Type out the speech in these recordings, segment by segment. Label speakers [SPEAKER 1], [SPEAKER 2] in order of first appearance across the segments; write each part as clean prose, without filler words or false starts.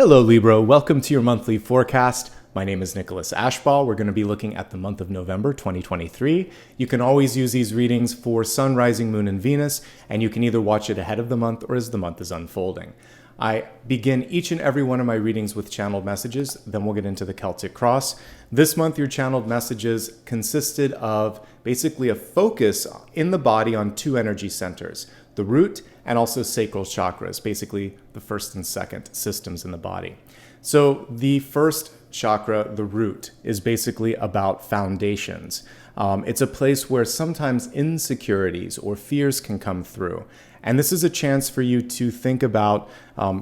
[SPEAKER 1] Hello Libra, welcome to your monthly forecast. My name is Nicholas Ashball. We're going to be looking at the month of November 2023. You can always use these readings for Sun, Rising, Moon, and Venus, and you can either watch it ahead of the month or as the month is unfolding. I begin each and every one of my readings with channeled messages, then we'll get into the Celtic Cross. This month, your channeled messages consisted of basically a focus in the body on two energy centers, the root and also sacral chakras, basically the first and second systems in the body. So the first chakra, the root, is basically about foundations. It's a place where sometimes insecurities or fears can come through. And this is a chance for you to think about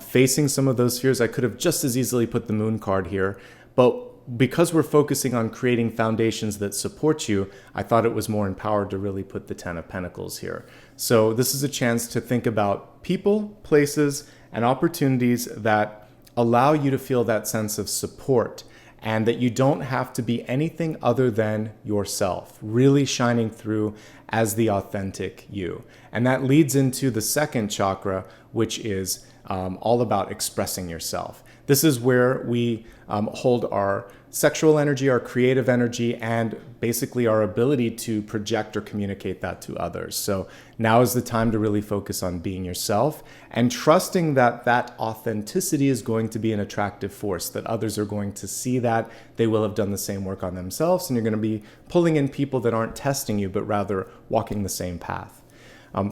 [SPEAKER 1] facing some of those fears. I could have just as easily put the moon card here, but because we're focusing on creating foundations that support you, I thought it was more empowered to really put the Ten of Pentacles here. So this is a chance to think about people, places, and opportunities that allow you to feel that sense of support and that you don't have to be anything other than yourself, really shining through as the authentic you. And that leads into the second chakra, which is all about expressing yourself. This is where we hold our sexual energy, our creative energy, and basically our ability to project or communicate that to others. So now is the time to really focus on being yourself and trusting that that authenticity is going to be an attractive force, that others are going to see that, they will have done the same work on themselves, and you're going to be pulling in people that aren't testing you, but rather walking the same path.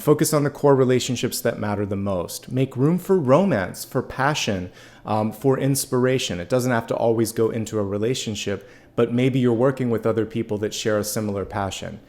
[SPEAKER 1] Focus on the core relationships that matter the most. Make room for romance, for passion, for inspiration. It doesn't have to always go into a relationship, but maybe you're working with other people that share a similar passion.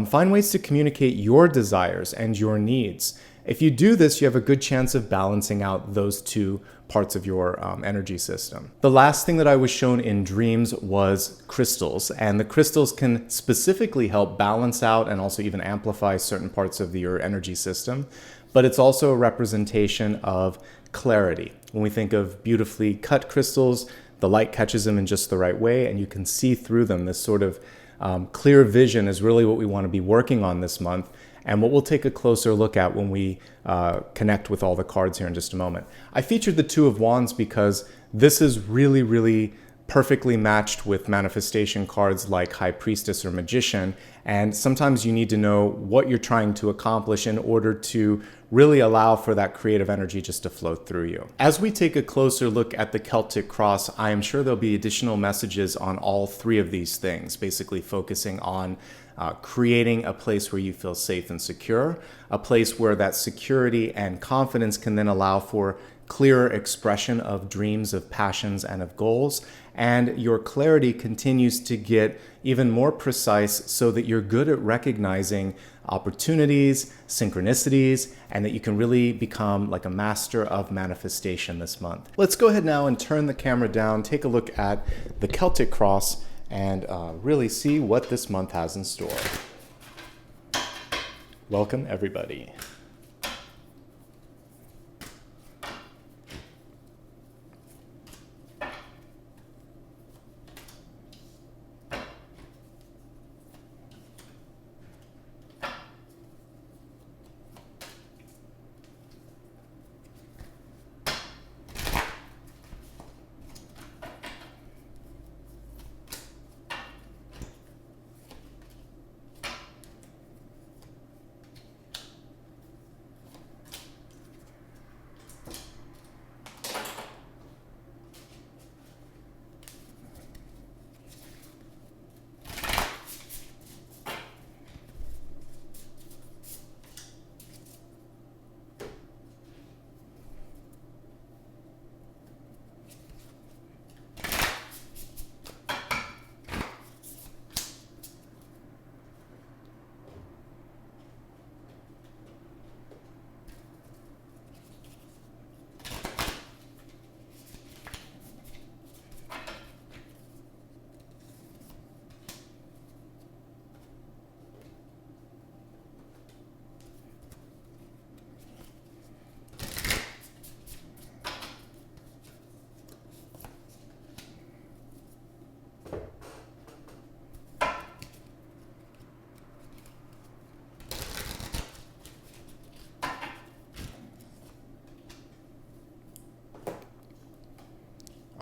[SPEAKER 1] Find ways to communicate your desires and your needs. If you do this, you have a good chance of balancing out those two parts of your energy system. The last thing that I was shown in dreams was crystals, and the crystals can specifically help balance out and also even amplify certain parts of your energy system, but it's also a representation of clarity. When we think of beautifully cut crystals, the light catches them in just the right way and you can see through them. This sort of clear vision is really what we want to be working on this month, and what we'll take a closer look at when we connect with all the cards here in just a moment. I featured the Two of Wands because this is really perfectly matched with manifestation cards like High Priestess or Magician, and sometimes you need to know what you're trying to accomplish in order to really allow for that creative energy just to flow through you. As we take a closer look at the Celtic Cross, I am sure there'll be additional messages on all three of these things, basically focusing on creating a place where you feel safe and secure, a place where that security and confidence can then allow for clearer expression of dreams, of passions, and of goals. And your clarity continues to get even more precise so that you're good at recognizing opportunities, synchronicities, and that you can really become like a master of manifestation this month. Let's go ahead now and turn the camera down, take a look at the Celtic Cross, and really see what this month has in store. Welcome, everybody.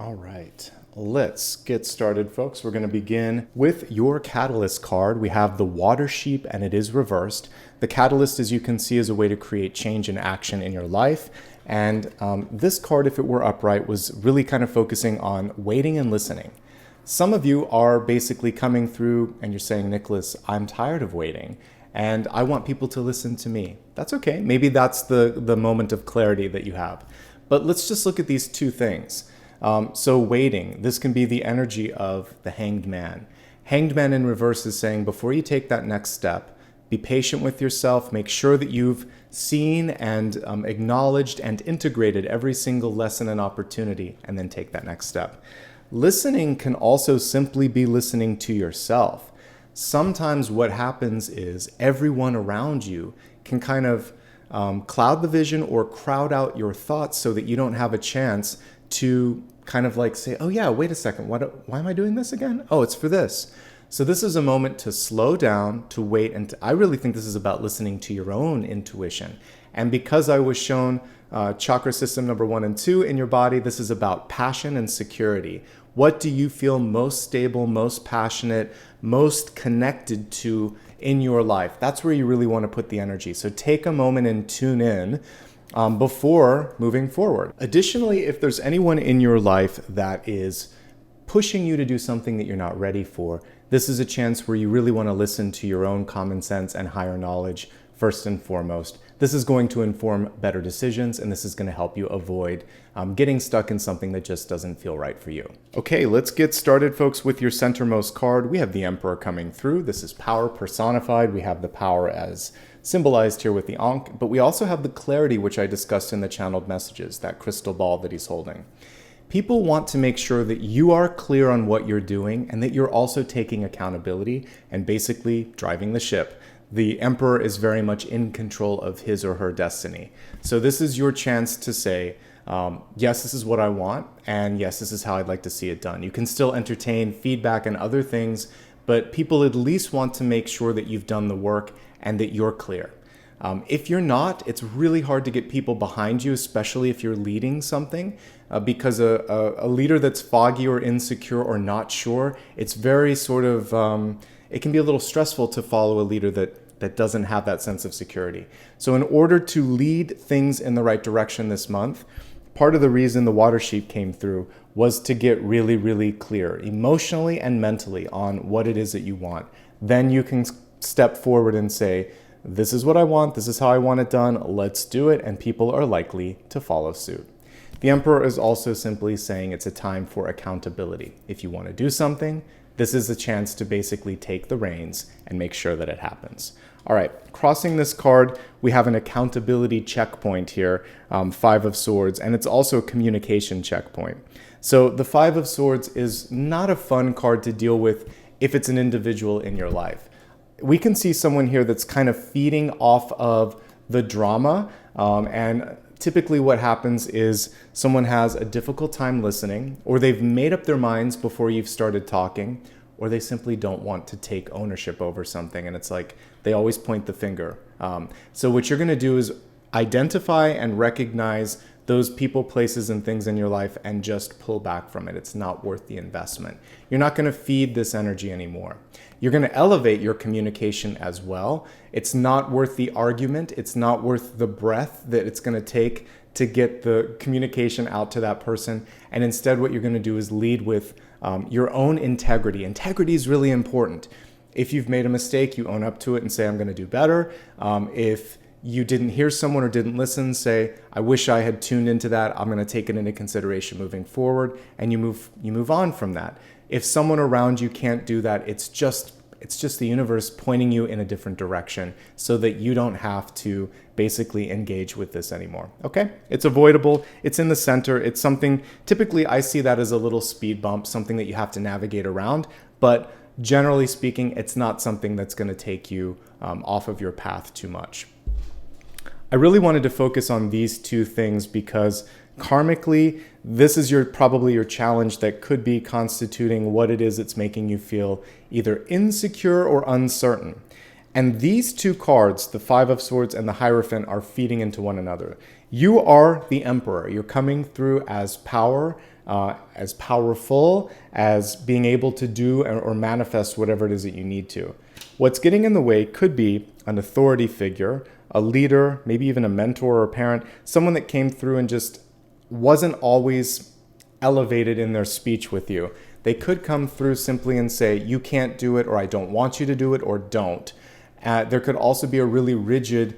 [SPEAKER 1] All right, let's get started, folks. We're going to begin with your Catalyst card. We have the Water Sheep, and it is reversed. The Catalyst, as you can see, is a way to create change and action in your life. And this card, if it were upright, was really kind of focusing on waiting and listening. Some of you are basically coming through and you're saying, Nicholas, I'm tired of waiting and I want people to listen to me. That's okay. Maybe that's the moment of clarity that you have. But let's just look at these two things. So waiting, this can be the energy of the Hanged Man. Hanged Man in reverse is saying, before you take that next step, be patient with yourself. Make sure that you've seen and acknowledged and integrated every single lesson and opportunity, and then take that next step. Listening can also simply be listening to yourself. Sometimes what happens is everyone around you can kind of cloud the vision or crowd out your thoughts so that you don't have a chance to kind of like say, oh yeah, wait a second, why am I doing this again? Oh, it's for this. So this is a moment to slow down, to wait, and I really think this is about listening to your own intuition. And because I was shown chakra system number 1 and 2 in your body, this is about passion and security. What do you feel most stable, most passionate, most connected to in your life? That's where you really want to put the energy. So take a moment and tune in before moving forward. Additionally, if there's anyone in your life that is pushing you to do something that you're not ready for, this is a chance where you really want to listen to your own common sense and higher knowledge first and foremost. This is going to inform better decisions, and this is going to help you avoid getting stuck in something that just doesn't feel right for you. Okay, let's get started, folks, with your centermost card. We have the Emperor coming through. This is power personified. We have the power as symbolized here with the Ankh, but we also have the clarity, which I discussed in the channeled messages, that crystal ball that he's holding. People want to make sure that you are clear on what you're doing and that you're also taking accountability and basically driving the ship. The Emperor is very much in control of his or her destiny. So this is your chance to say, yes, this is what I want, and yes, this is how I'd like to see it done. You can still entertain feedback and other things, but people at least want to make sure that you've done the work and that you're clear. If you're not, it's really hard to get people behind you, especially if you're leading something, because a leader that's foggy or insecure or not sure, it's very sort of, it can be a little stressful to follow a leader that doesn't have that sense of security. So in order to lead things in the right direction this month, part of the reason the Water Sheep came through was to get really, really clear emotionally and mentally on what it is that you want. Then you can step forward and say, this is what I want, this is how I want it done, let's do it, and people are likely to follow suit. The Emperor is also simply saying it's a time for accountability. If you want to do something, this is a chance to basically take the reins and make sure that it happens. All right, crossing this card, we have an accountability checkpoint here, 5 of Swords, and it's also a communication checkpoint. So the 5 of Swords is not a fun card to deal with if it's an individual in your life. We can see someone here that's kind of feeding off of the drama, and typically what happens is someone has a difficult time listening, or they've made up their minds before you've started talking, or they simply don't want to take ownership over something, and it's like they always point the finger. So what you're going to do is identify and recognize those people, places, and things in your life and just pull back from it. It's not worth the investment. You're not going to feed this energy anymore. You're going to elevate your communication as well. It's not worth the argument. It's not worth the breath that it's going to take to get the communication out to that person. And instead, what you're going to do is lead with your own integrity. Integrity is really important. If you've made a mistake, you own up to it and say, I'm going to do better. If you didn't hear someone or didn't listen, say, I wish I had tuned into that. I'm going to take it into consideration moving forward, and you move on from that. If someone around you can't do that, it's just the universe pointing you in a different direction so that you don't have to basically engage with this anymore. Okay? It's avoidable. It's in the center. It's something, typically I see that as a little speed bump, something that you have to navigate around, but generally speaking, it's not something that's going to take you off of your path too much. I really wanted to focus on these two things because karmically, this is probably your challenge that could be constituting what it is that's making you feel either insecure or uncertain. And these two cards, the Five of Swords and the Hierophant, are feeding into one another. You are the Emperor. You're coming through as power, as powerful, as being able to do or manifest whatever it is that you need to. What's getting in the way could be an authority figure, a leader, maybe even a mentor or a parent, someone that came through and just wasn't always elevated in their speech with you. They could come through simply and say, you can't do it, or I don't want you to do it, or don't. There could also be a really rigid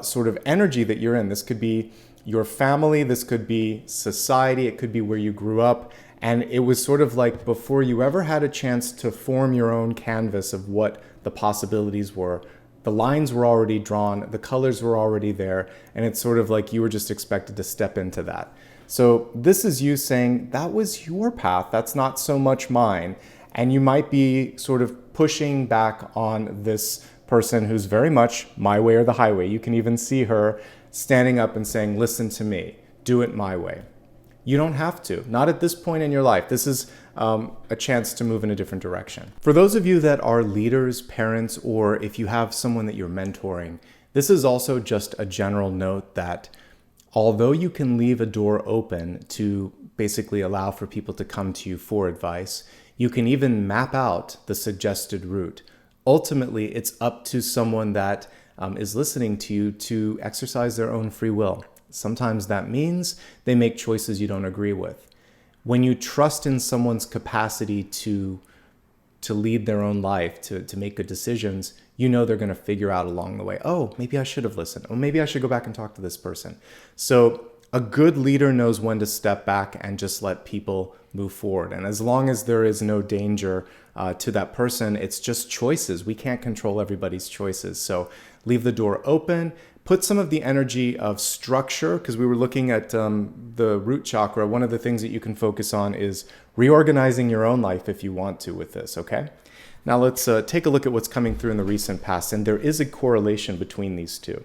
[SPEAKER 1] sort of energy that you're in. This could be your family, this could be society, it could be where you grew up. And it was sort of like before you ever had a chance to form your own canvas of what the possibilities were, the lines were already drawn, the colors were already there, and it's sort of like you were just expected to step into that. So this is you saying, that was your path, that's not so much mine. And you might be sort of pushing back on this person who's very much my way or the highway. You can even see her standing up and saying, listen to me, do it my way. You don't have to, not at this point in your life. This is a chance to move in a different direction. For those of you that are leaders, parents, or if you have someone that you're mentoring, this is also just a general note that although you can leave a door open to basically allow for people to come to you for advice, you can even map out the suggested route. Ultimately, it's up to someone that is listening to you to exercise their own free will. Sometimes that means they make choices you don't agree with. When you trust in someone's capacity to lead their own life, to make good decisions, you know they're going to figure out along the way, oh, maybe I should have listened. Oh, maybe I should go back and talk to this person. So a good leader knows when to step back and just let people move forward. And as long as there is no danger to that person, it's just choices. We can't control everybody's choices. So leave the door open. Put some of the energy of structure, because we were looking at the root chakra. One of the things that you can focus on is reorganizing your own life if you want to with this, okay? Now let's take a look at what's coming through in the recent past, and there is a correlation between these two.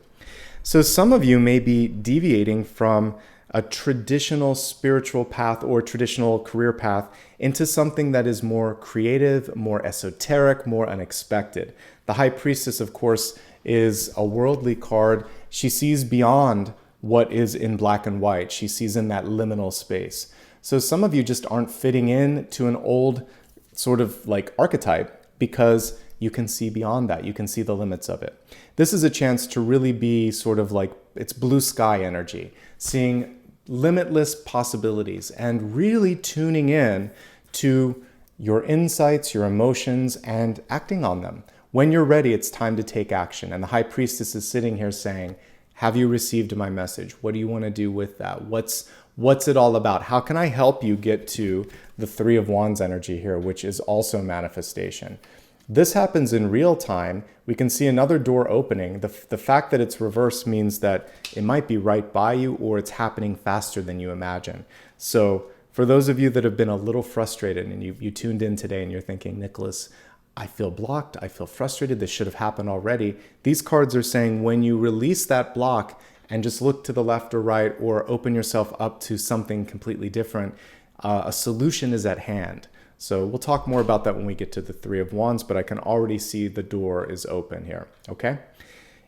[SPEAKER 1] So some of you may be deviating from a traditional spiritual path or traditional career path into something that is more creative, more esoteric, more unexpected. The High Priestess, of course, is a worldly card. She sees beyond what is in black and white. She sees in that liminal space. So some of you just aren't fitting in to an old sort of like archetype because you can see beyond that. You can see the limits of it. This is a chance to really be sort of like, it's blue sky energy, seeing limitless possibilities and really tuning in to your insights, your emotions, and acting on them. When you're ready, it's time to take action. And the High Priestess is sitting here saying, have you received my message? What do you want to do with that? What's it all about? How can I help you get to the Three of Wands energy here, which is also manifestation? This happens in real time. We can see another door opening. The fact that it's reversed means that it might be right by you or it's happening faster than you imagine. So for those of you that have been a little frustrated and you tuned in today and you're thinking, Nicholas, I feel blocked, I feel frustrated, this should have happened already. These cards are saying when you release that block and just look to the left or right or open yourself up to something completely different, a solution is at hand. So we'll talk more about that when we get to the Three of Wands, but I can already see the door is open here, okay?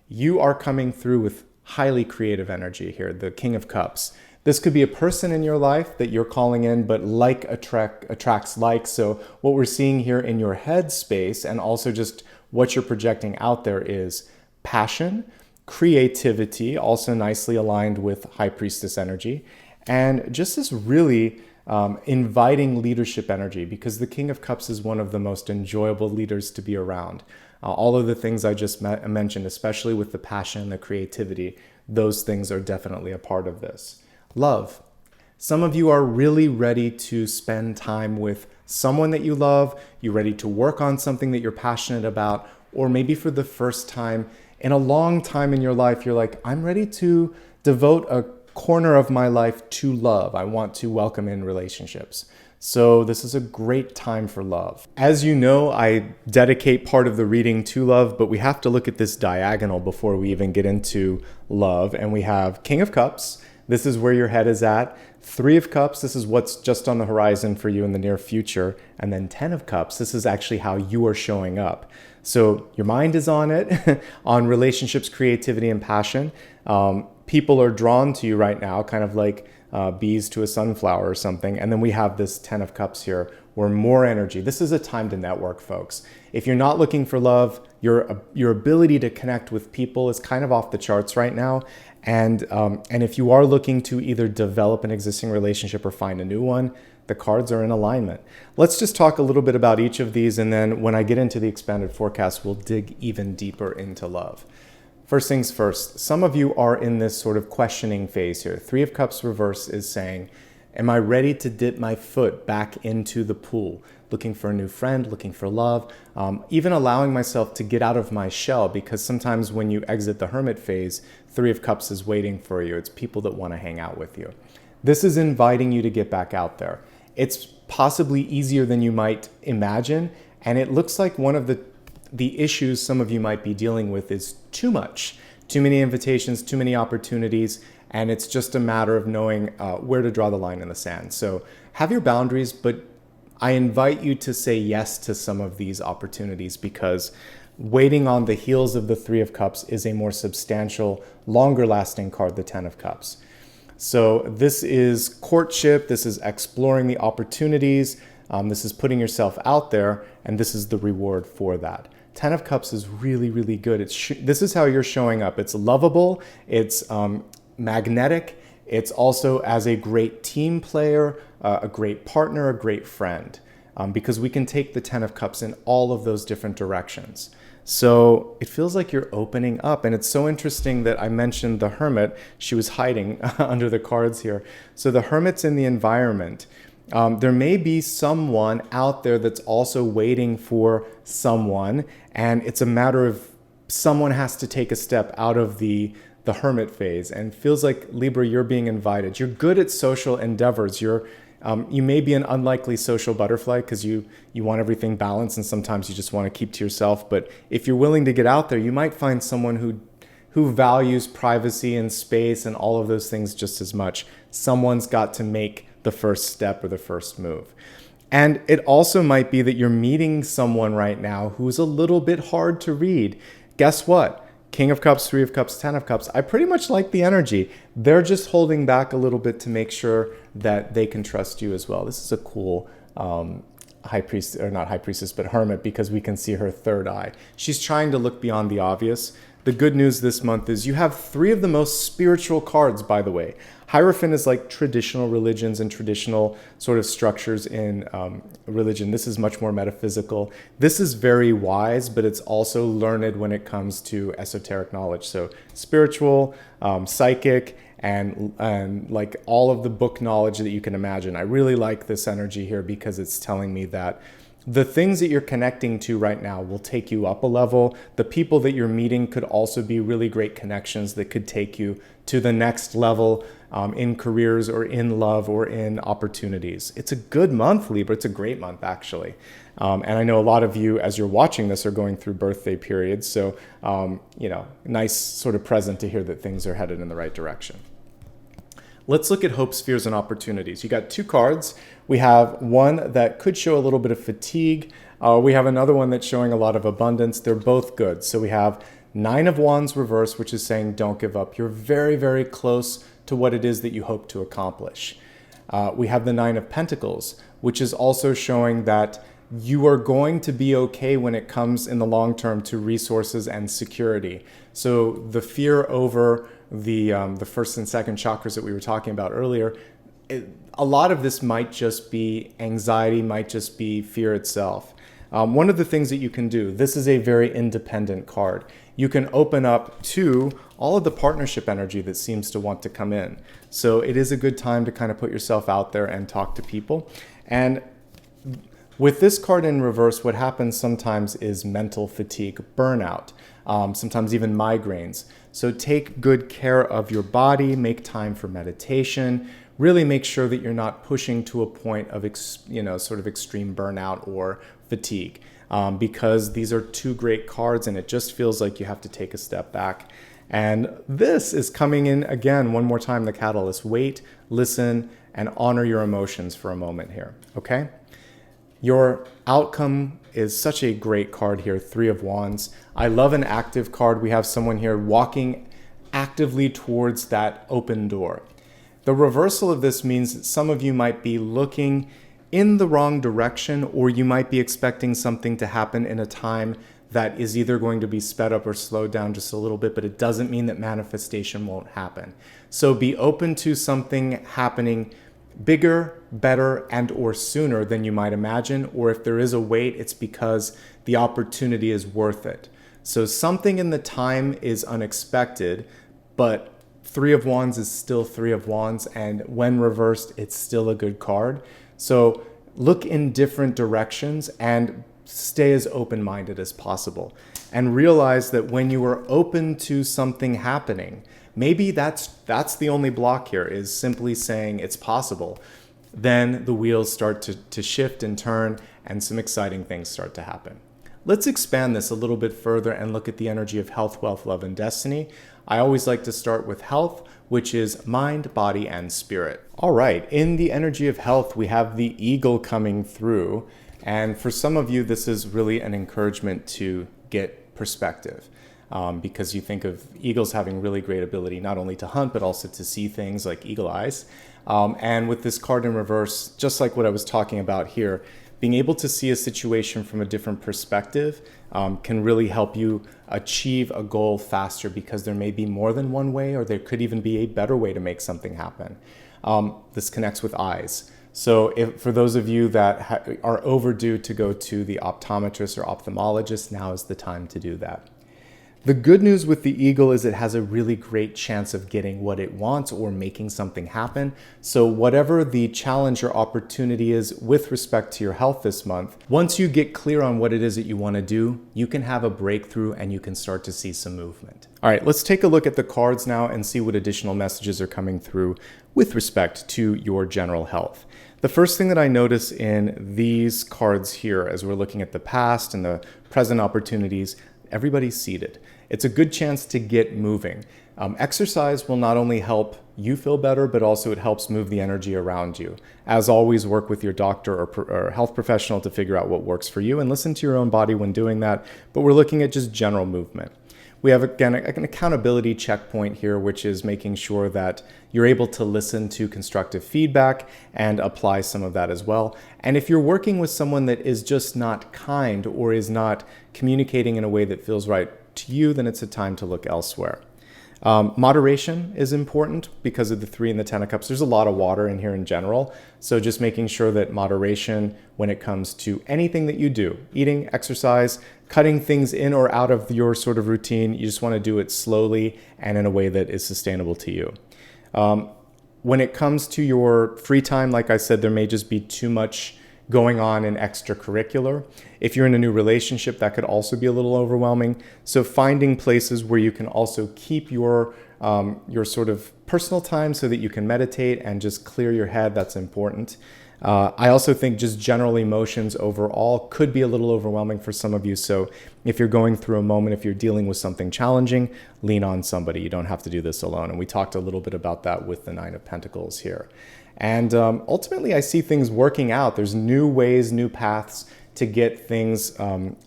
[SPEAKER 1] You are coming through with highly creative energy here, the King of Cups. This could be a person in your life that you're calling in, but like attracts like. So what we're seeing here in your head space and also just what you're projecting out there is passion, creativity, also nicely aligned with High Priestess energy, and just this really inviting leadership energy, because the King of Cups is one of the most enjoyable leaders to be around. All of the things I just mentioned, especially with the passion, the creativity, those things are definitely a part of this. Love. Some of you are really ready to spend time with someone that you love. You're ready to work on something that you're passionate about, or maybe for the first time in a long time in your life, you're like, I'm ready to devote a corner of my life to love. I want to welcome in relationships. So this is a great time for love. As you know, I dedicate part of the reading to love, but we have to look at this diagonal before we even get into love. And we have King of Cups, This is where your head is at. Three of Cups, this is what's just on the horizon for you in the near future. And then Ten of Cups, this is actually how you are showing up. So your mind is on it, on relationships, creativity, and passion. People are drawn to you right now, kind of like bees to a sunflower or something. And then we have this Ten of Cups here, where more energy. This is a time to network, folks. If you're not looking for love, your ability to connect with people is kind of off the charts right now. And if you are looking to either develop an existing relationship or find a new one, the cards are in alignment. Let's just talk a little bit about each of these, and then when I get into the expanded forecast, we'll dig even deeper into love. First things first, some of you are in this sort of questioning phase here. Three of Cups reverse is saying, am I ready to dip my foot back into the pool? Looking for a new friend, looking for love, even allowing myself to get out of my shell, because sometimes when you exit the hermit phase, Three of Cups is waiting for you. It's people that want to hang out with you. This is inviting you to get back out there. It's possibly easier than you might imagine, and it looks like one of the issues some of you might be dealing with is too much. Too many invitations, too many opportunities, and it's just a matter of knowing where to draw the line in the sand. So have your boundaries, but I invite you to say yes to some of these opportunities, because waiting on the heels of the Three of Cups is a more substantial, longer lasting card, the Ten of Cups. So this is courtship, this is exploring the opportunities, this is putting yourself out there, and this is the reward for that. Ten of Cups is really, really good. This is how you're showing up. It's lovable, it's magnetic, it's also as a great team player, a great partner, a great friend, because we can take the Ten of Cups in all of those different directions. So it feels like you're opening up, and it's so interesting that I mentioned the Hermit. She was hiding under the cards here. So the Hermit's in the environment. There may be someone out there that's also waiting for someone, and it's a matter of someone has to take a step out of the hermit phase, and feels like, Libra, you're being invited. You're good at social endeavors. You may be an unlikely social butterfly because you want everything balanced, and sometimes you just want to keep to yourself. But if you're willing to get out there, you might find someone who values privacy and space and all of those things just as much. Someone's got to make the first step or the first move. And it also might be that you're meeting someone right now who's a little bit hard to read. Guess what? King of Cups, Three of Cups, Ten of Cups. I pretty much like the energy. They're just holding back a little bit to make sure that they can trust you as well. This is a cool high priest, or not high priestess, but hermit, because we can see her third eye. She's trying to look beyond the obvious. The good news this month is you have three of the most spiritual cards, by the way. Hierophant is like traditional religions and traditional sort of structures in religion. This is much more metaphysical. This is very wise, but it's also learned when it comes to esoteric knowledge. So spiritual, psychic, and like all of the book knowledge that you can imagine. I really like this energy here because it's telling me that the things that you're connecting to right now will take you up a level. The people that you're meeting could also be really great connections that could take you to the next level in careers or in love or in opportunities. It's a good month, Libra. It's a great month, actually. And I know a lot of you, as you're watching this, are going through birthday periods. So, nice sort of present to hear that things are headed in the right direction. Let's look at hopes, fears, and opportunities. You got two cards. We have one that could show a little bit of fatigue. We have another one that's showing a lot of abundance. They're both good. So we have Nine of Wands reverse, which is saying don't give up. You're very, very close to what it is that you hope to accomplish. We have the Nine of Pentacles, which is also showing that you are going to be okay when it comes in the long term to resources and security. So the fear over the first and second chakras that we were talking about earlier, a lot of this might just be anxiety, might just be fear itself. One of the things that you can do, this is a very independent card. You can open up to all of the partnership energy that seems to want to come in. So it is a good time to kind of put yourself out there and talk to people. And with this card in reverse, what happens sometimes is mental fatigue, burnout, sometimes even migraines. So take good care of your body, make time for meditation, really make sure that you're not pushing to a point of sort of extreme burnout or fatigue, because these are two great cards and it just feels like you have to take a step back. And this is coming in again, one more time, the catalyst. Wait, listen, and honor your emotions for a moment here, okay? Your outcome is such a great card here, Three of Wands. I love an active card. We have someone here walking actively towards that open door. The reversal of this means that some of you might be looking in the wrong direction, or you might be expecting something to happen in a time that is either going to be sped up or slowed down just a little bit, but it doesn't mean that manifestation won't happen. So be open to something happening bigger, better, and or sooner than you might imagine, or if there is a wait, it's because the opportunity is worth it. So something in the time is unexpected, but Three of Wands is still Three of Wands, and when reversed, it's still a good card. So look in different directions and stay as open-minded as possible. And realize that when you are open to something happening, maybe that's the only block here, is simply saying it's possible. Then the wheels start to shift and turn, and some exciting things start to happen. Let's expand this a little bit further and look at the energy of health, wealth, love, and destiny. I always like to start with health, which is mind, body, and spirit. All right, in the energy of health, we have the eagle coming through. And for some of you, this is really an encouragement to get perspective, because you think of eagles having really great ability not only to hunt, but also to see things like eagle eyes. And with this card in reverse, just like what I was talking about here, being able to see a situation from a different perspective can really help you achieve a goal faster, because there may be more than one way, or there could even be a better way to make something happen. This connects with eyes. So for those of you that are overdue to go to the optometrist or ophthalmologist, now is the time to do that. The good news with the eagle is it has a really great chance of getting what it wants or making something happen. So whatever the challenge or opportunity is with respect to your health this month, once you get clear on what it is that you want to do, you can have a breakthrough and you can start to see some movement. All right, let's take a look at the cards now and see what additional messages are coming through with respect to your general health. The first thing that I notice in these cards here, as we're looking at the past and the present opportunities, everybody's seated. It's a good chance to get moving. Exercise will not only help you feel better, but also it helps move the energy around you. As always, work with your doctor or health professional to figure out what works for you, and listen to your own body when doing that. But we're looking at just general movement. We have, again, an accountability checkpoint here, which is making sure that you're able to listen to constructive feedback and apply some of that as well. And if you're working with someone that is just not kind or is not communicating in a way that feels right to you, then it's a time to look elsewhere. Moderation is important because of the 3 and the 10 of cups. There's a lot of water in here in general. So just making sure that moderation when it comes to anything that you do, eating, exercise, cutting things in or out of your sort of routine, you just want to do it slowly and in a way that is sustainable to you. When it comes to your free time, like I said, there may just be too much going on in extracurricular. If you're in a new relationship, that could also be a little overwhelming. So finding places where you can also keep your sort of personal time so that you can meditate and just clear your head, that's important. I also think just general emotions overall could be a little overwhelming for some of you. So if you're going through a moment, if you're dealing with something challenging, lean on somebody. You don't have to do this alone. And we talked a little bit about that with the 9 of Pentacles here. And ultimately, I see things working out. There's new ways, new paths to get things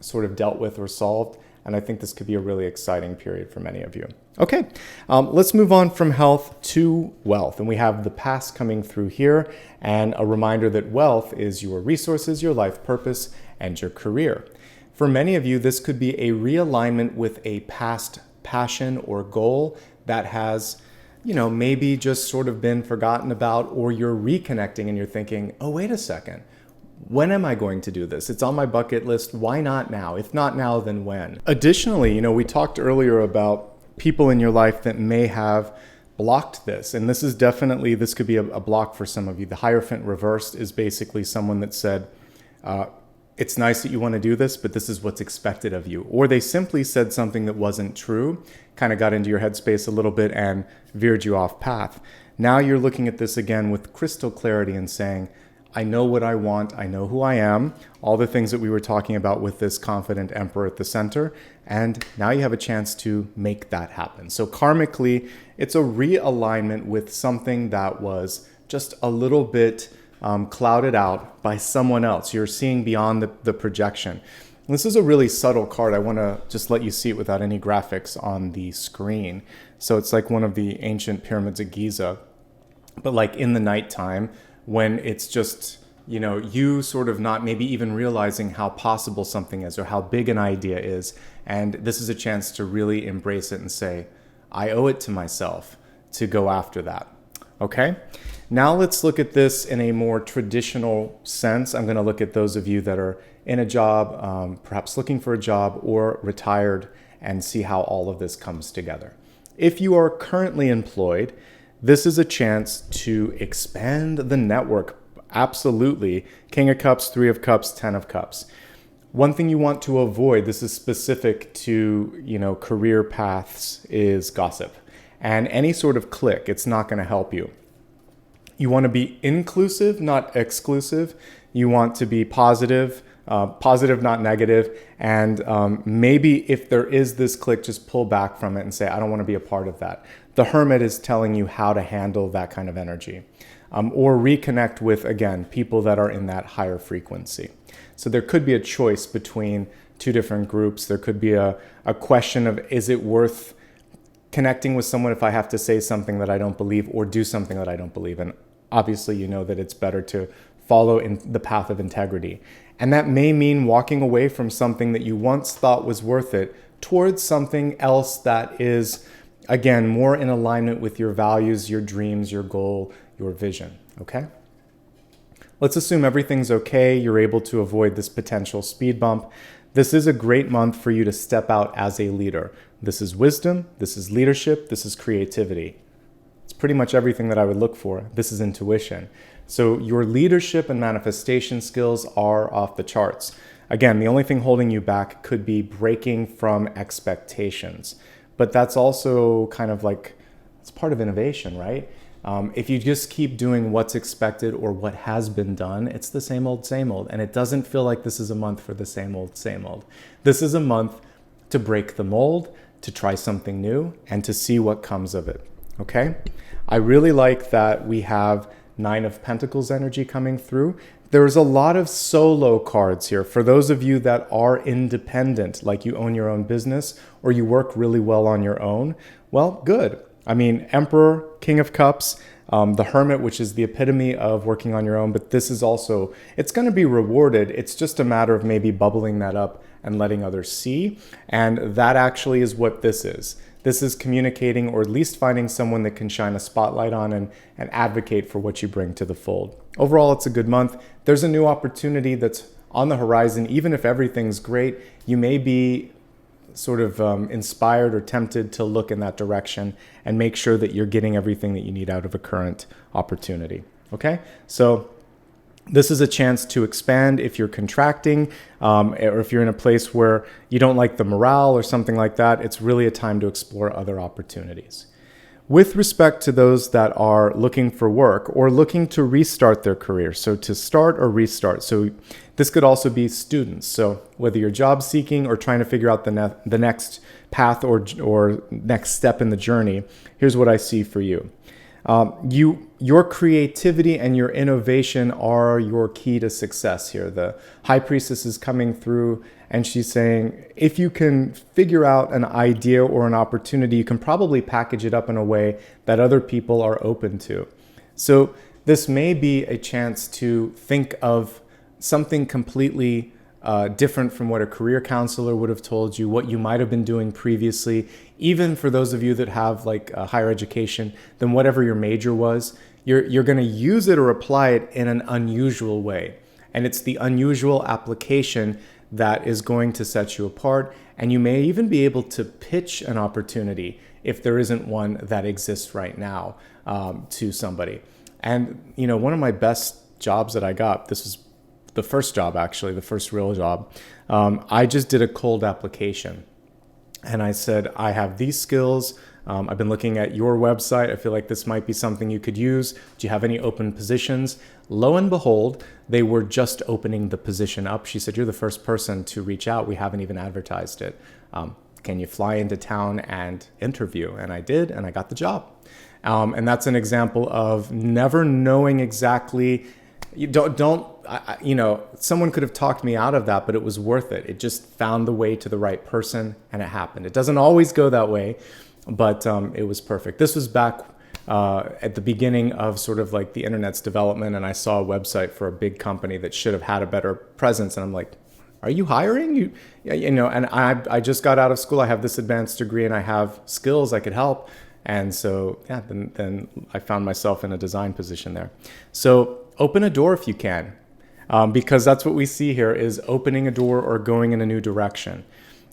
[SPEAKER 1] sort of dealt with or solved. And I think this could be a really exciting period for many of you. Okay, let's move on from health to wealth. And we have the past coming through here, and a reminder that wealth is your resources, your life purpose, and your career. For many of you, this could be a realignment with a past passion or goal that has, maybe just sort of been forgotten about, or you're reconnecting and you're thinking, oh, wait a second. When am I going to do this? It's on my bucket list. Why not now? If not now, then when? Additionally, we talked earlier about people in your life that may have blocked this. And this could be a block for some of you. The Hierophant reversed is basically someone that said, it's nice that you want to do this, but this is what's expected of you. Or they simply said something that wasn't true, kind of got into your headspace a little bit and veered you off path. Now you're looking at this again with crystal clarity and saying, I know what I want. I know who I am. All the things that we were talking about with this confident emperor at the center. And now you have a chance to make that happen. So karmically, it's a realignment with something that was just a little bit clouded out by someone else. You're seeing beyond the projection. This is a really subtle card. I want to just let you see it without any graphics on the screen. So it's like one of the ancient pyramids of Giza, but like in the nighttime when it's just, you sort of not maybe even realizing how possible something is or how big an idea is. And this is a chance to really embrace it and say, I owe it to myself to go after that. Okay? Now let's look at this in a more traditional sense. I'm going to look at those of you that are in a job, perhaps looking for a job or retired, and see how all of this comes together. If you are currently employed, this is a chance to expand the network. Absolutely. King of Cups, Three of Cups, Ten of Cups. One thing you want to avoid, this is specific to, career paths, is gossip. And any sort of clique, it's not going to help you. You want to be inclusive, not exclusive. You want to be positive, not negative. And maybe if there is this clique, just pull back from it and say, I don't want to be a part of that. The Hermit is telling you how to handle that kind of energy. Or reconnect with, again, people that are in that higher frequency. So there could be a choice between two different groups. There could be a question of, is it worth connecting with someone if I have to say something that I don't believe or do something that I don't believe in? Obviously, you know that it's better to follow in the path of integrity. And that may mean walking away from something that you once thought was worth it towards something else that is, again, more in alignment with your values, your dreams, your goal, your vision, okay? Let's assume everything's okay. You're able to avoid this potential speed bump. This is a great month for you to step out as a leader. This is wisdom, this is leadership, this is creativity. It's pretty much everything that I would look for. This is intuition. So your leadership and manifestation skills are off the charts. Again, the only thing holding you back could be breaking from expectations. But that's also kind of like, it's part of innovation, right? If you just keep doing what's expected or what has been done, it's the same old, same old. And it doesn't feel like this is a month for the same old, same old. This is a month to break the mold, to try something new, and to see what comes of it, okay? I really like that we have Nine of Pentacles energy coming through. There's a lot of solo cards here. For those of you that are independent, like you own your own business or you work really well on your own, well, good. I mean, Emperor, King of Cups, the Hermit, which is the epitome of working on your own, but this is also, it's going to be rewarded. It's just a matter of maybe bubbling that up and letting others see. And that actually is what this is. This is communicating, or at least finding someone that can shine a spotlight on and advocate for what you bring to the fold. Overall, it's a good month. There's a new opportunity that's on the horizon. Even if everything's great, you may be sort of inspired or tempted to look in that direction and make sure that you're getting everything that you need out of a current opportunity. Okay? So this is a chance to expand if you're contracting, or if you're in a place where you don't like the morale or something like that. It's really a time to explore other opportunities. With respect to those that are looking for work or looking to restart their career, so to start or restart. So this could also be students. So whether you're job seeking or trying to figure out the next path or next step in the journey, here's what I see for you. Your creativity and your innovation are your key to success here. The High Priestess is coming through and she's saying, if you can figure out an idea or an opportunity, you can probably package it up in a way that other people are open to. So this may be a chance to think of something completely different from what a career counselor would have told you, what you might have been doing previously, even for those of you that have like a higher education, then whatever your major was, you're going to use it or apply it in an unusual way. And it's the unusual application that is going to set you apart. And you may even be able to pitch an opportunity if there isn't one that exists right now to somebody. And, one of my best jobs that I got, this was the first job, actually, the first real job. I just did a cold application. And I said, I have these skills. I've been looking at your website. I feel like this might be something you could use. Do you have any open positions? Lo and behold, they were just opening the position up. She said, you're the first person to reach out. We haven't even advertised it. Can you fly into town and interview? And I did, and I got the job. And that's an example of never knowing exactly. Someone could have talked me out of that, but it was worth it. It just found the way to the right person, and it happened. It doesn't always go that way, but it was perfect. This was back at the beginning of sort of like the internet's development, and I saw a website for a big company that should have had a better presence, and I'm like, are you hiring? And I just got out of school. I have this advanced degree, and I have skills. I could help. And so, yeah, then I found myself in a design position there. So open a door if you can, because that's what we see here is opening a door or going in a new direction.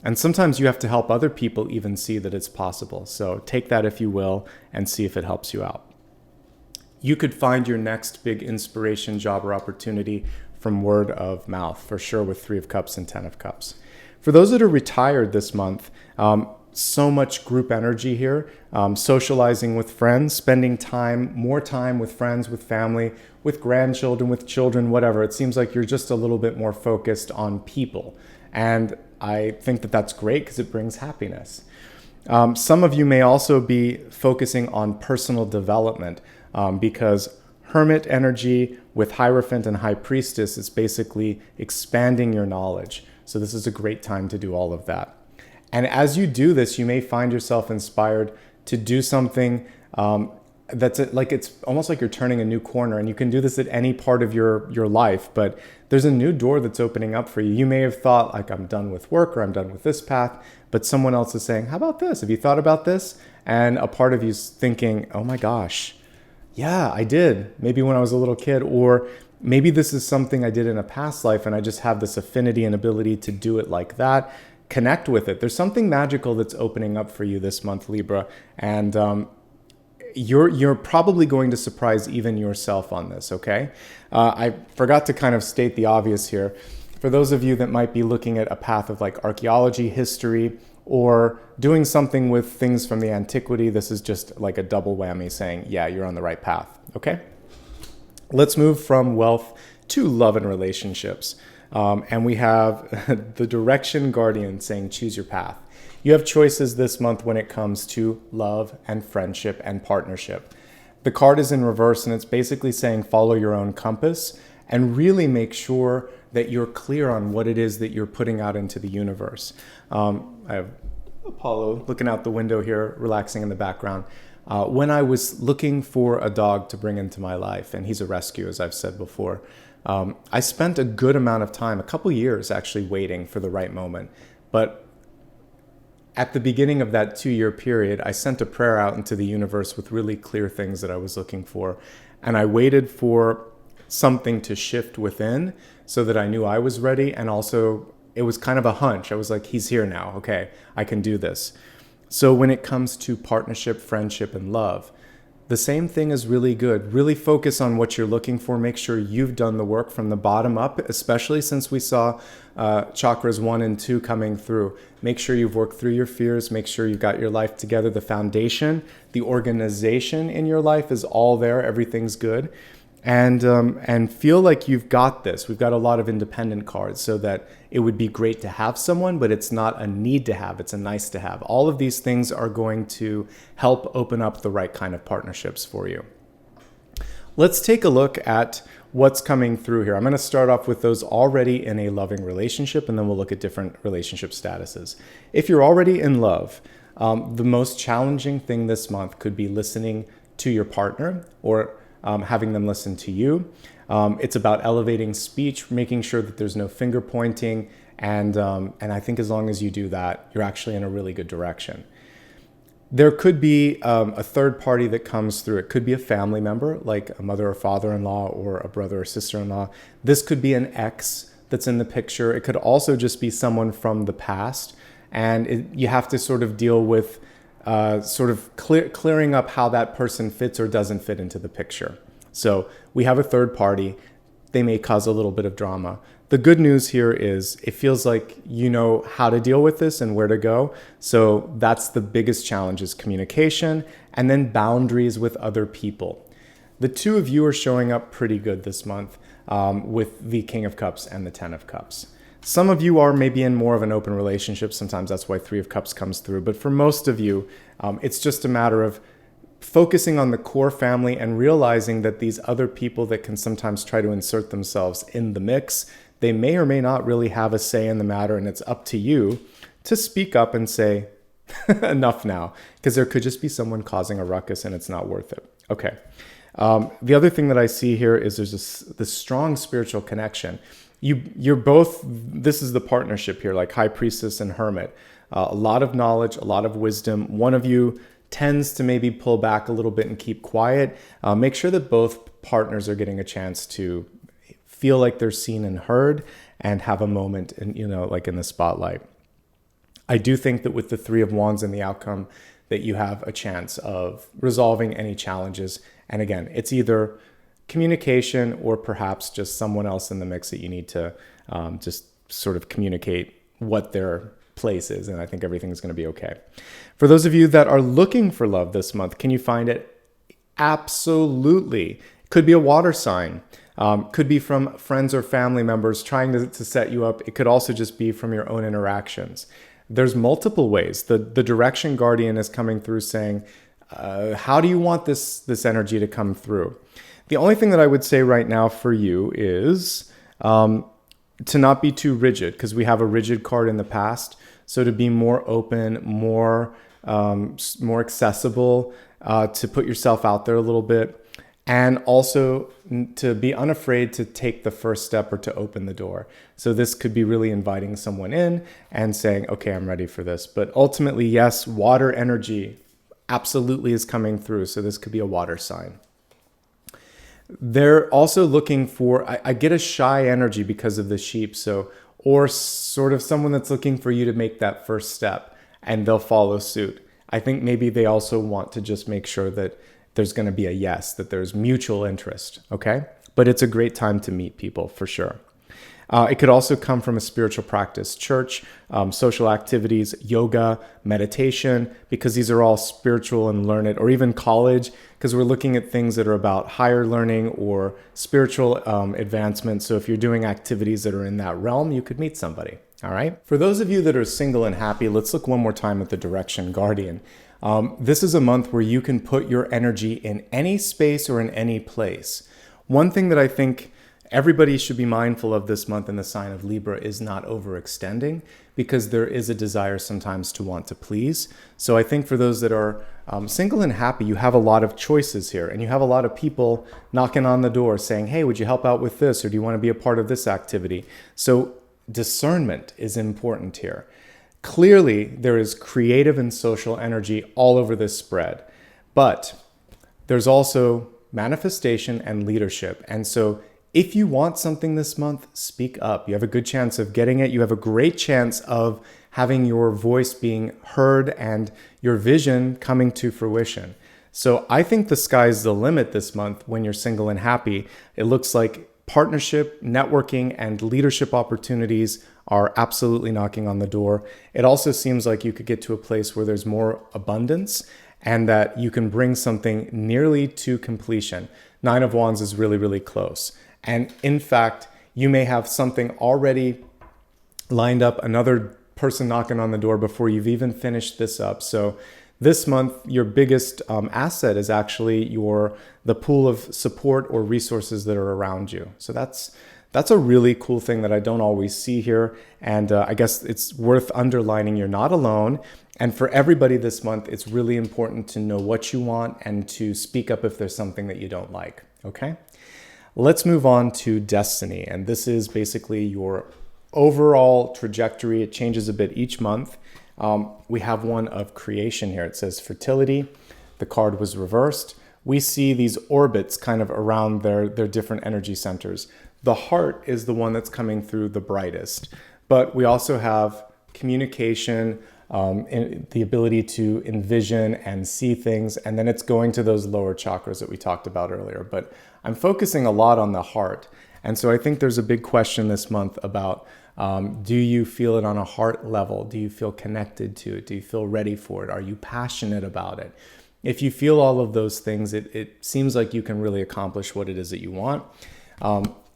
[SPEAKER 1] And sometimes you have to help other people even see that it's possible. So take that if you will and see if it helps you out. You could find your next big inspiration, job, or opportunity from word of mouth, for sure, with 3 of Cups and 10 of Cups. For those that are retired this month, so much group energy here, socializing with friends, spending more time with friends, with family, with grandchildren, with children, whatever. It seems like you're just a little bit more focused on people. And I think that that's great because it brings happiness. Some of you may also be focusing on personal development because Hermit energy with Hierophant and High Priestess is basically expanding your knowledge. So this is a great time to do all of that. And as you do this, you may find yourself inspired to do something it's almost like you're turning a new corner, and you can do this at any part of your life, but there's a new door that's opening up for you. You may have thought like, I'm done with work or I'm done with this path, but someone else is saying, how about this? Have you thought about this? And a part of you's thinking, oh my gosh, yeah, I did. Maybe when I was a little kid, or maybe this is something I did in a past life and I just have this affinity and ability to do it like that. Connect with it. There's something magical that's opening up for you this month, Libra, and you're probably going to surprise even yourself on this, okay? I forgot to kind of state the obvious here. For those of you that might be looking at a path of like archaeology, history, or doing something with things from the antiquity, this is just like a double whammy saying, yeah, you're on the right path, okay? Let's move from wealth to love and relationships. And we have the Direction Guardian saying, choose your path. You have choices this month when it comes to love and friendship and partnership. The card is in reverse, and it's basically saying follow your own compass and really make sure that you're clear on what it is that you're putting out into the universe. I have Apollo looking out the window here, relaxing in the background. When I was looking for a dog to bring into my life, and he's a rescue, as I've said before, I spent a good amount of time, a couple years actually, waiting for the right moment. But at the beginning of that 2-year period, I sent a prayer out into the universe with really clear things that I was looking for. And I waited for something to shift within so that I knew I was ready. And also, it was kind of a hunch. I was like, he's here now. Okay, I can do this. So when it comes to partnership, friendship, and love, the same thing is really good. Really focus on what you're looking for. Make sure you've done the work from the bottom up, especially since we saw chakras 1 and 2 coming through. Make sure you've worked through your fears. Make sure you've got your life together. The foundation, the organization in your life is all there. Everything's good. And feel like you've got this. We've got a lot of independent cards so that it would be great to have someone, but it's not a need to have, it's a nice to have. All of these things are going to help open up the right kind of partnerships for you. Let's take a look at what's coming through here. I'm going to start off with those already in a loving relationship, and then we'll look at different relationship statuses. If you're already in love, the most challenging thing this month could be listening to your partner or having them listen to you. It's about elevating speech, making sure that there's no finger pointing, and I think as long as you do that, you're actually in a really good direction. There could be a third party that comes through. It could be a family member, like a mother or father-in-law or a brother or sister-in-law. This could be an ex that's in the picture. It could also just be someone from the past, and you have to sort of deal with clearing up how that person fits or doesn't fit into the picture. So we have a third party. They may cause a little bit of drama. The good news here is it feels like you know how to deal with this and where to go. So that's the biggest challenge, is communication and then boundaries with other people. The two of you are showing up pretty good this month with the King of Cups and the Ten of Cups. Some of you are maybe in more of an open relationship. Sometimes that's why Three of Cups comes through. But for most of you, it's just a matter of focusing on the core family and realizing that these other people that can sometimes try to insert themselves in the mix, they may or may not really have a say in the matter, and it's up to you to speak up and say, enough now, because there could just be someone causing a ruckus and it's not worth it. Okay. The other thing that I see here is there's this strong spiritual connection. You're both, this is the partnership here, like High Priestess and Hermit. A lot of knowledge, a lot of wisdom. One of you tends to maybe pull back a little bit and keep quiet. Make sure that both partners are getting a chance to feel like they're seen and heard and have a moment like in the spotlight. I do think that with the Three of Wands and the outcome, that you have a chance of resolving any challenges. And again, it's either communication or perhaps just someone else in the mix that you need to just sort of communicate what their place is. And I think everything's going to be okay. For those of you that are looking for love this month, can you find it? Absolutely. Could be a water sign. Could be from friends or family members trying to set you up. It could also just be from your own interactions. There's multiple ways. The direction guardian is coming through saying, how do you want this energy to come through? The only thing that I would say right now for you is to not be too rigid, because we have a rigid card in the past. So to be more open, more accessible, to put yourself out there a little bit, and also to be unafraid to take the first step or to open the door. So this could be really inviting someone in and saying, okay, I'm ready for this. But ultimately, yes, water energy absolutely is coming through. So this could be a water sign. They're also looking for, I get a shy energy because of the sheep. So, or sort of someone that's looking for you to make that first step and they'll follow suit. I think maybe they also want to just make sure that there's going to be a yes, that there's mutual interest. Okay. But it's a great time to meet people for sure. It could also come from a spiritual practice, church, social activities, yoga, meditation, because these are all spiritual and learned, or even college, because we're looking at things that are about higher learning or spiritual advancement. So if you're doing activities that are in that realm, you could meet somebody. All right. For those of you that are single and happy, let's look one more time at the direction guardian. This is a month where you can put your energy in any space or in any place. One thing that I think everybody should be mindful of this month in the sign of Libra is not overextending, because there is a desire sometimes to want to please. So I think for those that are single and happy, you have a lot of choices here, and you have a lot of people knocking on the door saying, hey, would you help out with this? Or do you want to be a part of this activity? So discernment is important here. Clearly, there is creative and social energy all over this spread, but there's also manifestation and leadership. And so if you want something this month, speak up. You have a good chance of getting it. You have a great chance of having your voice being heard and your vision coming to fruition. So I think the sky's the limit this month when you're single and happy. It looks like partnership, networking, and leadership opportunities are absolutely knocking on the door. It also seems like you could get to a place where there's more abundance and that you can bring something nearly to completion. Nine of Wands is really, really close. And in fact, you may have something already lined up, another person knocking on the door before you've even finished this up. So this month, your biggest asset is actually the pool of support or resources that are around you. So that's a really cool thing that I don't always see here. And I guess it's worth underlining you're not alone. And for everybody this month, it's really important to know what you want and to speak up if there's something that you don't like. Okay? Let's move on to destiny. And this is basically your overall trajectory. It changes a bit each month. We have one of creation here. It says fertility. The card was reversed. We see these orbits kind of around their different energy centers. The heart is the one that's coming through the brightest. But we also have communication, the ability to envision and see things, and then it's going to those lower chakras that we talked about earlier. But I'm focusing a lot on the heart. And so I think there's a big question this month about, do you feel it on a heart level? Do you feel connected to it? Do you feel ready for it? Are you passionate about it? If you feel all of those things, it seems like you can really accomplish what it is that you want.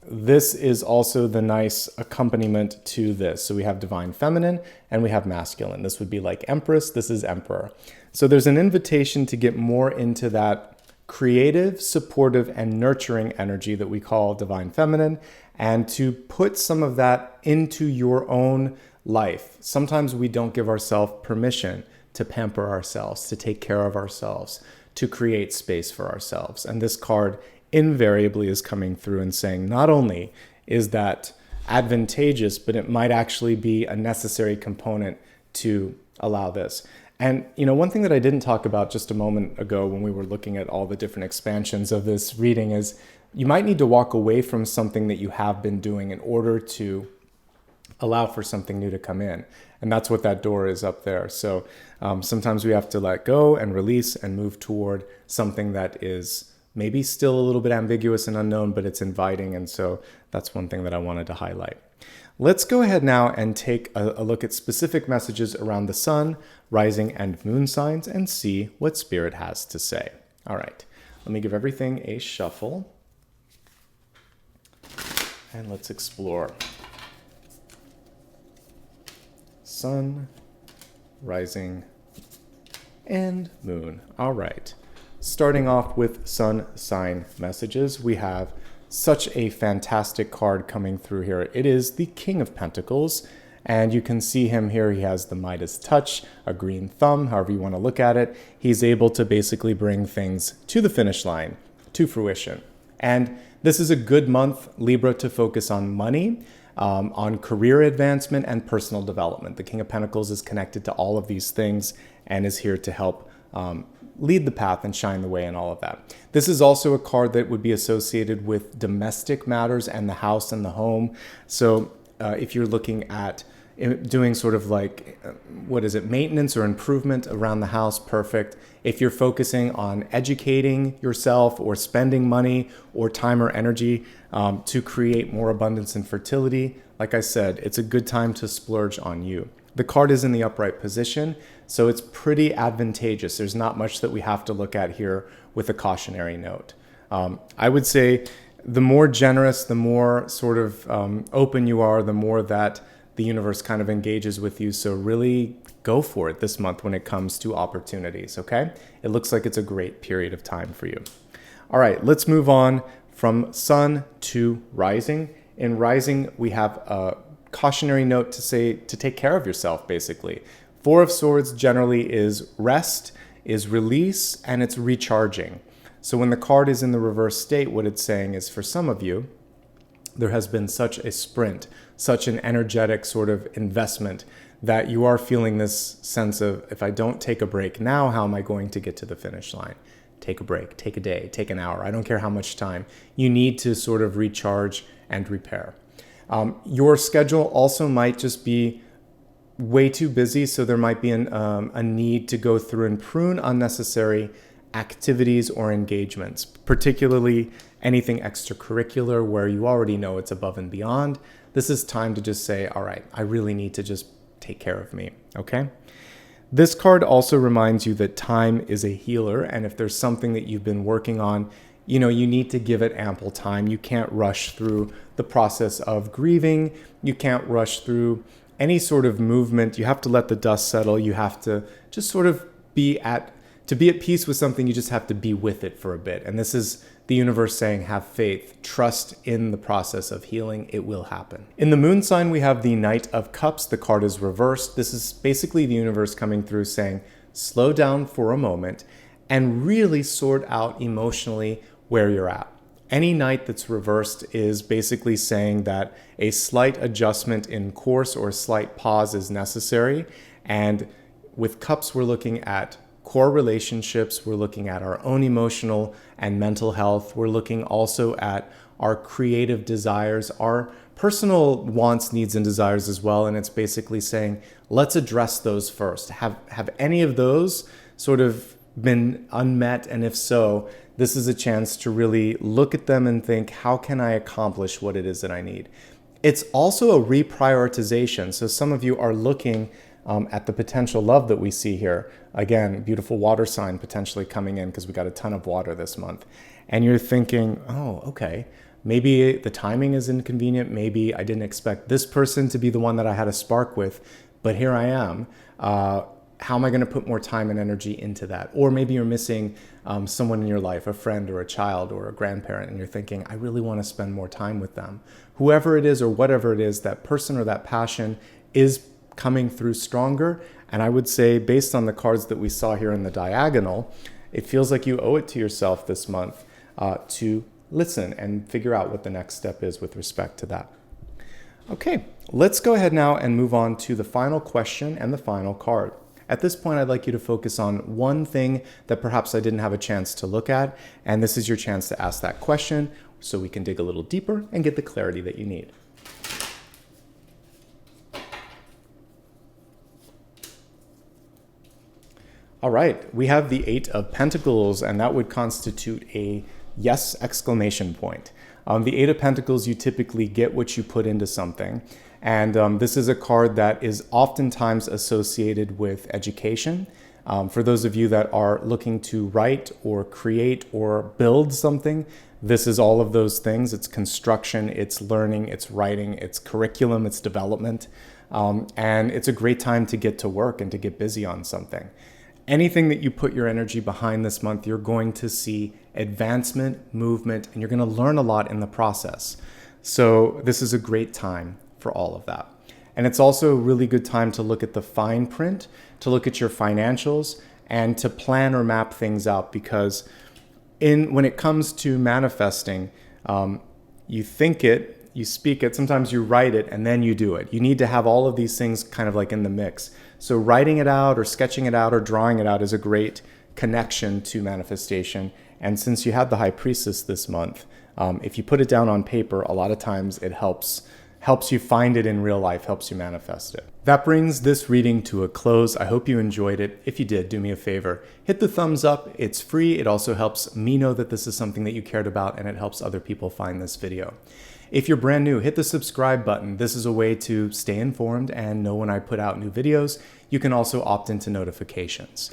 [SPEAKER 1] This is also the nice accompaniment to this. So we have divine feminine and we have masculine. This would be like Empress. This is Emperor. So there's an invitation to get more into that creative, supportive, and nurturing energy that we call divine feminine, and to put some of that into your own life. Sometimes we don't give ourselves permission to pamper ourselves, to take care of ourselves, to create space for ourselves. And this card invariably is coming through and saying not only is that advantageous, but it might actually be a necessary component to allow this. And one thing that I didn't talk about just a moment ago when we were looking at all the different expansions of this reading is you might need to walk away from something that you have been doing in order to allow for something new to come in. And that's what that door is up there. So sometimes we have to let go and release and move toward something that is maybe still a little bit ambiguous and unknown, but it's inviting. And so that's one thing that I wanted to highlight. Let's go ahead now and take a look at specific messages around the sun, rising, and moon signs and see what Spirit has to say. All right, let me give everything a shuffle. And let's explore. Sun, rising, and moon. All right. Starting off with sun sign messages, we have such a fantastic card coming through here. It is the King of Pentacles, and you can see him here. He has the Midas touch, a green thumb, however you want to look at it. He's able to basically bring things to the finish line, to fruition. And this is a good month, Libra, to focus on money, on career advancement, and personal development. The King of Pentacles is connected to all of these things and is here to help lead the path and shine the way and all of that. This is also a card that would be associated with domestic matters and the house and the home. So if you're looking at doing sort of like, maintenance or improvement around the house, perfect. If you're focusing on educating yourself or spending money or time or energy to create more abundance and fertility, like I said, it's a good time to splurge on you. The card is in the upright position, so it's pretty advantageous. There's not much that we have to look at here with a cautionary note. I would say the more generous, the more sort of open you are, the more that the universe kind of engages with you. So really go for it this month when it comes to opportunities, okay? It looks like it's a great period of time for you. All right, let's move on from sun to rising. In rising, we have a cautionary note to say to take care of yourself, basically. Four of Swords generally is rest, is release, and it's recharging. So when the card is in the reverse state, what it's saying is for some of you, there has been such a sprint, such an energetic sort of investment that you are feeling this sense of, if I don't take a break now, how am I going to get to the finish line? Take a break, take a day, take an hour. I don't care how much time. You need to sort of recharge and repair. Your schedule also might just be way too busy, so there might be a need to go through and prune unnecessary activities or engagements, particularly anything extracurricular where you already know it's above and beyond. This is time to just say, all right, I really need to just take care of me, okay? This card also reminds you that time is a healer, and if there's something that you've been working on, you need to give it ample time. You can't rush through the process of grieving. You can't rush through any sort of movement. You have to let the dust settle. You have to just sort of be at peace with something. You just have to be with it for a bit. And this is the universe saying, have faith, trust in the process of healing. It will happen. In the moon sign, we have the Knight of Cups. The card is reversed. This is basically the universe coming through saying, slow down for a moment and really sort out emotionally where you're at. Any knight that's reversed is basically saying that a slight adjustment in course or a slight pause is necessary. And with cups, we're looking at core relationships. We're looking at our own emotional and mental health. We're looking also at our creative desires, our personal wants, needs, and desires as well. And it's basically saying, let's address those first. Have any of those sort of been unmet? And if so, this is a chance to really look at them and think, how can I accomplish what it is that I need? It's also a reprioritization. So some of you are looking at the potential love that we see here. Again, beautiful water sign potentially coming in because we got a ton of water this month. And you're thinking, oh, okay, maybe the timing is inconvenient. Maybe I didn't expect this person to be the one that I had a spark with, but here I am. How am I going to put more time and energy into that? Or maybe you're missing someone in your life, a friend or a child or a grandparent, and you're thinking, I really want to spend more time with them. Whoever it is or whatever it is, that person or that passion is coming through stronger. And I would say, based on the cards that we saw here in the diagonal, it feels like you owe it to yourself this month to listen and figure out what the next step is with respect to that. Okay, let's go ahead now and move on to the final question and the final card. At this point, I'd like you to focus on one thing that perhaps I didn't have a chance to look at, and this is your chance to ask that question so we can dig a little deeper and get the clarity that you need. All right, we have the Eight of Pentacles, and that would constitute a yes exclamation point. The Eight of Pentacles, you typically get what you put into something. And this is a card that is oftentimes associated with education. For those of you that are looking to write or create or build something, this is all of those things. It's construction, it's learning, it's writing, it's curriculum, it's development. And it's a great time to get to work and to get busy on something. Anything that you put your energy behind this month, you're going to see advancement, movement, and you're going to learn a lot in the process. So this is a great time for all of that. And it's also a really good time to look at the fine print, to look at your financials, and to plan or map things out, because when it comes to manifesting, you think it, you speak it, sometimes you write it, and then you do it. You need to have all of these things kind of like in the mix. So writing it out or sketching it out or drawing it out is a great connection to manifestation. And since you had the High Priestess this month, if you put it down on paper, a lot of times it helps you find it in real life, helps you manifest it. That brings this reading to a close. I hope you enjoyed it. If you did, do me a favor, hit the thumbs up. It's free. It also helps me know that this is something that you cared about, and it helps other people find this video. If you're brand new, hit the subscribe button. This is a way to stay informed and know when I put out new videos. You can also opt into notifications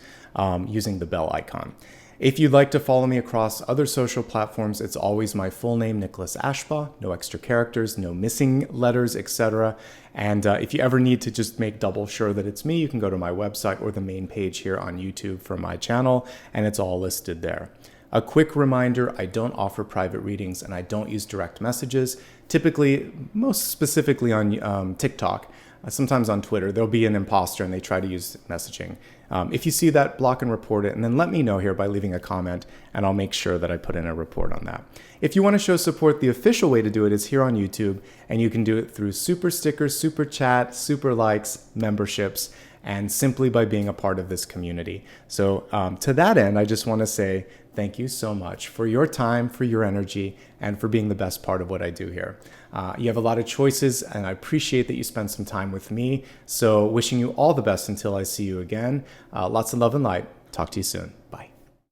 [SPEAKER 1] using the bell icon. If you'd like to follow me across other social platforms, it's always my full name, Nicholas Ashbaugh, no extra characters, no missing letters, etc. And if you ever need to just make double sure that it's me, you can go to my website or the main page here on YouTube for my channel, and it's all listed there. A quick reminder, I don't offer private readings and I don't use direct messages. Typically, most specifically on TikTok, sometimes on Twitter, there'll be an imposter and they try to use messaging. If you see that, block and report it, and then let me know here by leaving a comment, and I'll make sure that I put in a report on that. If you want to show support, the official way to do it is here on YouTube, and you can do it through super stickers, super chat, super likes, memberships, and simply by being a part of this community. So to that end, I just want to say thank you so much for your time, for your energy, and for being the best part of what I do here. You have a lot of choices, and I appreciate that you spend some time with me. So wishing you all the best until I see you again. Lots of love and light. Talk to you soon.